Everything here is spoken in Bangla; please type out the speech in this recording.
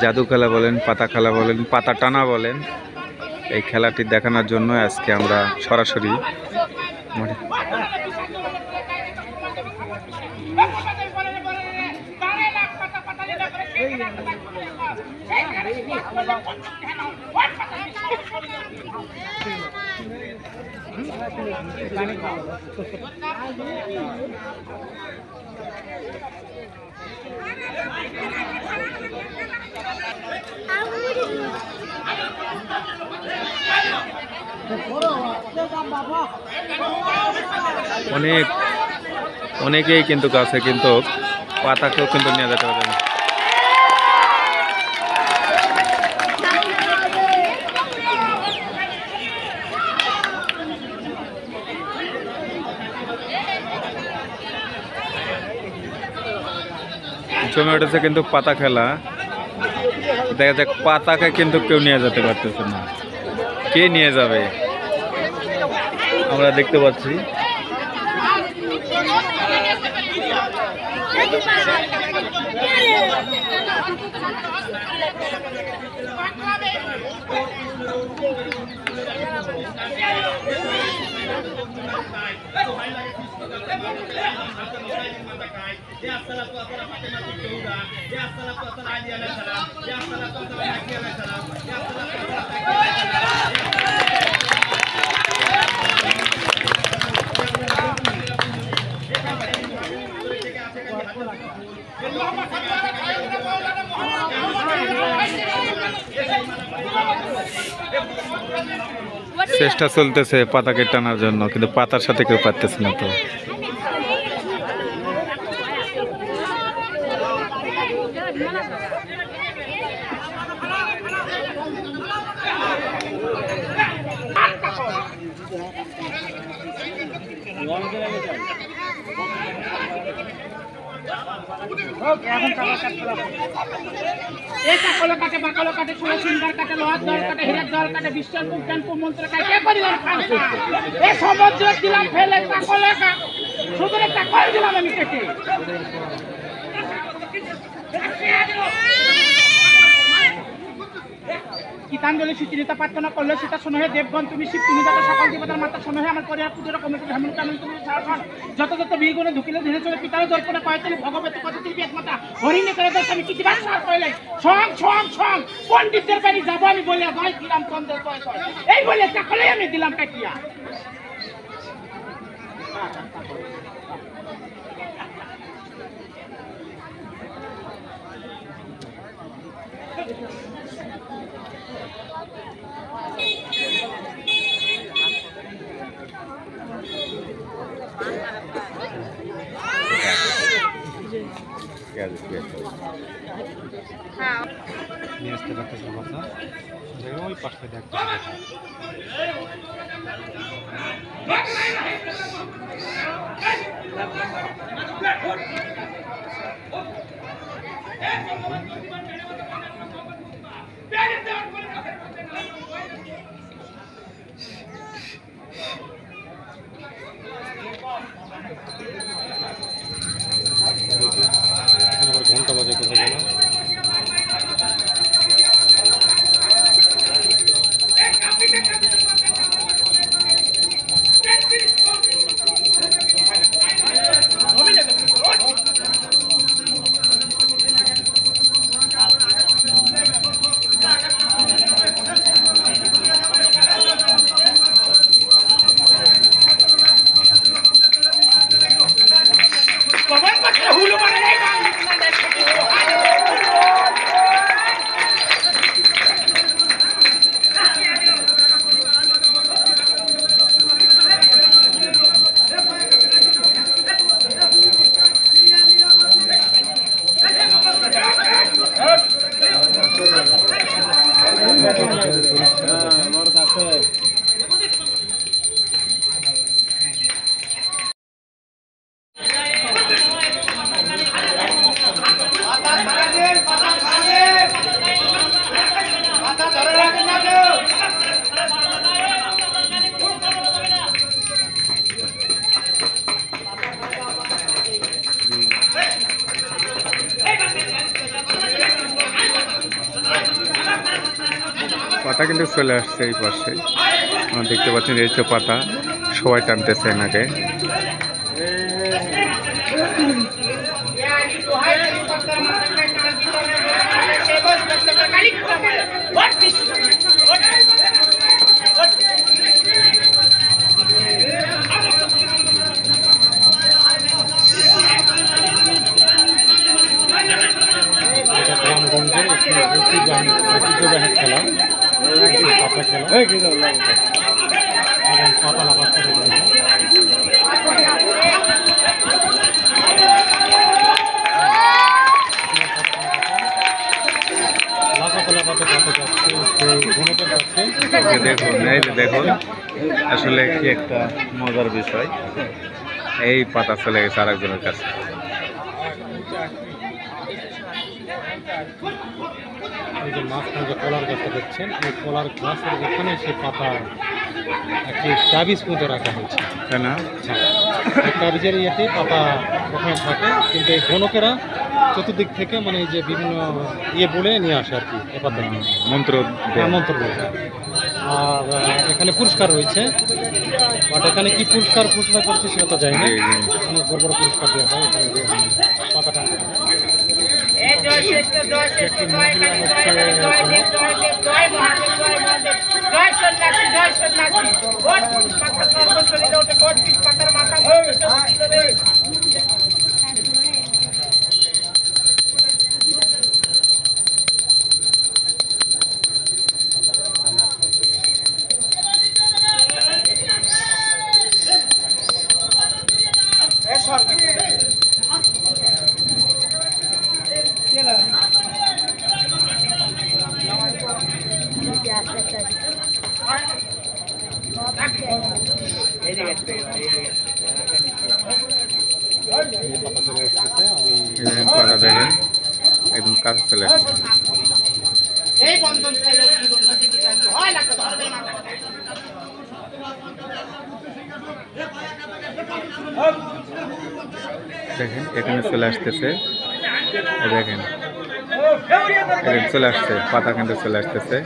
জাদু খেলা বলেন, পাতা খেলা বলেন, পাতা টানা বলেন, এই খেলাটি দেখানোর জন্য আজকে আমরা সরাসরি অনেকেই কিন্তু গাছে কিন্তু পাতাকেও কিন্তু নিয়ে যেতে পারেন। জমে উঠেছে কিন্তু পাতা খেলা। দেখা যাক পাতাকে কিন্তু কেউ নিয়ে যেতে পারতেছে না, কে নিয়ে যাবে আমরা দেখতে পাচ্ছি। চেষ্টা চলতেছে পাতাকে টানার জন্য, কিন্তু পাতার সাথে কেউ পারতেছে না। তো গীতাঞ্জলি সুচিরিতা প্রার্থনা করলে সীতা শোনহে দেবগণ তুমি শিব তুমি যত সকল দেবতার মাতা শোনহে আমার পরিবার পুজোর কমিটি ধামন কামন তুমি সারাক্ষণ যত যত বীরগুণে ঢুকিলে ধীরে চলে পিতার দর্পণে কয়তলি ভগবতী কতটি বেদ মাতা হরিণে করে দশ আমি কিছু বার সার কইলে সং সং সং পণ্ডিতদের বাড়ি যাবো আমি বলে ভাই দিলাম চন্দ্রের কয় কয় এই বলে তাহলে আমি দিলাম কাটিয়া। নিয়ে আসতে পারতেছে বাচ্চা, ওই পাশে দেখতে ঘন্টা বাজে কোথায় গেল। Come on, পাতা কিন্তু চলে আসছে এই পাশে, দেখতে পাচ্ছেন এই তো পাতা সবাই টানতেছে এনাকে। গ্রামগঞ্জের একটি ঐতিহ্যবাহী খেলা, পাতা খেলা এবং পাতা লাফা শুরু করে। দেখুন এই যে দেখুন, আসলে কি একটা মজার বিষয়, এই পাতা চলে গেছে আরেকজনের কাছে। এই যে মাঝখানে যে কলার গাছটা দেখছেন, এই কলার গাছের এখানে সে পাতা একটি তাবিজ মধ্যে রাখা হয়েছে, তাই না? এই তাবিজের ইয়েতে পাতা ওখানে থাকে, কিন্তু এই গণকেরা চতুর্দিক থেকে মানে এই যে বিভিন্ন ইয়ে বলে নিয়ে আসে আর কি এ পাতা মন্ত্র দেয়। মন্ত্র বলে। আর এখানে পুরস্কার রয়েছে, বাট এখানে কি পুরস্কার ঘোষণা করছে সেটা তো যায় না। জি, জি। অনেক বড় বড় পুরস্কার দেওয়া হয় এখানে যে পাতা টানতে হয়। পাতা দেখেন একদম কাছে চলে আসছে। এই বন্ধন ছেড়ে জীবন নদী কি কাজ হয় না তো ধরবে না। দেখেন এখানে চলে আসতেছে, দেখেন চলে আসছে পাতা কিন্তু চলে আসতেছে।